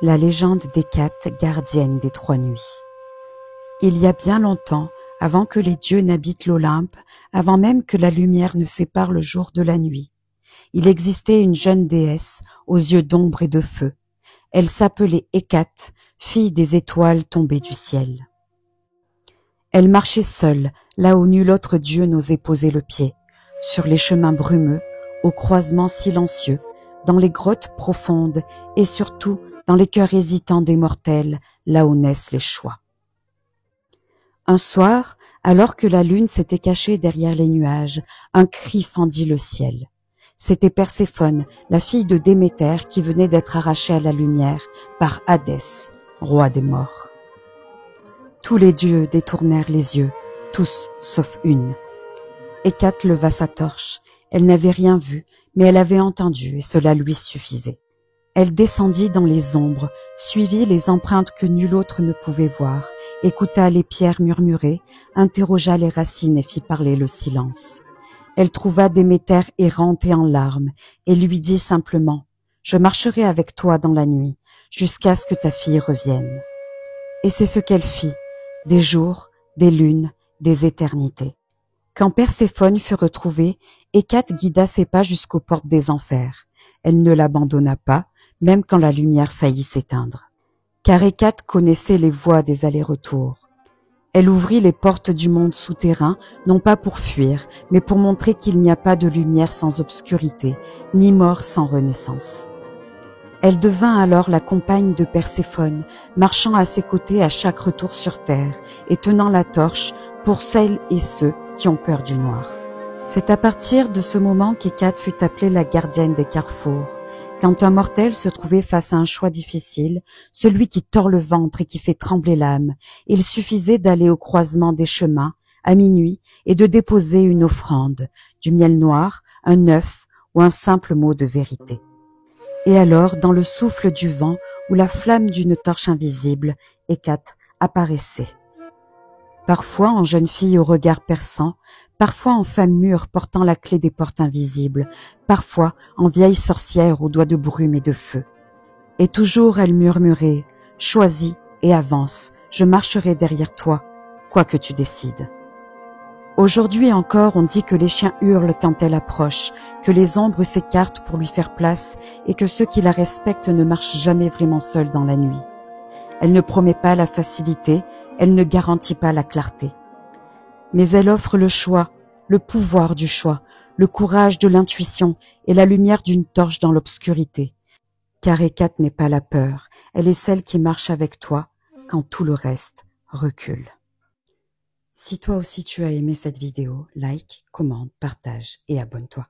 La légende d'Hécate, gardienne des trois nuits. Il y a bien longtemps, avant que les dieux n'habitent l'Olympe, avant même que la lumière ne sépare le jour de la nuit, il existait une jeune déesse aux yeux d'ombre et de feu. Elle s'appelait Hécate, fille des étoiles tombées du ciel. Elle marchait seule, là où nul autre dieu n'osait poser le pied, sur les chemins brumeux, aux croisements silencieux, dans les grottes profondes et surtout dans les cœurs hésitants des mortels, là où naissent les choix. Un soir, alors que la lune s'était cachée derrière les nuages, un cri fendit le ciel. C'était Perséphone, la fille de Déméter, qui venait d'être arrachée à la lumière par Hadès, roi des morts. Tous les dieux détournèrent les yeux, tous sauf une. Hécate leva sa torche. Elle n'avait rien vu, mais elle avait entendu, et cela lui suffisait. Elle descendit dans les ombres, suivit les empreintes que nul autre ne pouvait voir, écouta les pierres murmurer, interrogea les racines et fit parler le silence. Elle trouva Déméter errante et en larmes, et lui dit simplement « Je marcherai avec toi dans la nuit, jusqu'à ce que ta fille revienne. » Et c'est ce qu'elle fit, des jours, des lunes, des éternités. Quand Perséphone fut retrouvée, Hécate guida ses pas jusqu'aux portes des enfers. Elle ne l'abandonna pas, même quand la lumière faillit s'éteindre. Car Hécate connaissait les voies des allers-retours. Elle ouvrit les portes du monde souterrain, non pas pour fuir, mais pour montrer qu'il n'y a pas de lumière sans obscurité, ni mort sans renaissance. Elle devint alors la compagne de Perséphone, marchant à ses côtés à chaque retour sur terre et tenant la torche pour celles et ceux qui ont peur du noir. C'est à partir de ce moment qu'Hécate fut appelée la gardienne des carrefours. Quand un mortel se trouvait face à un choix difficile, celui qui tord le ventre et qui fait trembler l'âme, il suffisait d'aller au croisement des chemins, à minuit, et de déposer une offrande, du miel noir, un œuf ou un simple mot de vérité. Et alors, dans le souffle du vent ou la flamme d'une torche invisible, Hécate apparaissait. Parfois en jeune fille au regard perçant, parfois en femme mûre portant la clé des portes invisibles, parfois en vieille sorcière aux doigts de brume et de feu. Et toujours elle murmurait « Choisis et avance, je marcherai derrière toi, quoi que tu décides. » Aujourd'hui encore, on dit que les chiens hurlent quand elle approche, que les ombres s'écartent pour lui faire place et que ceux qui la respectent ne marchent jamais vraiment seuls dans la nuit. Elle ne promet pas la facilité, elle ne garantit pas la clarté. Mais elle offre le choix, le pouvoir du choix, le courage de l'intuition et la lumière d'une torche dans l'obscurité. Car Hécate n'est pas la peur, elle est celle qui marche avec toi quand tout le reste recule. Si toi aussi tu as aimé cette vidéo, like, commente, partage et abonne-toi.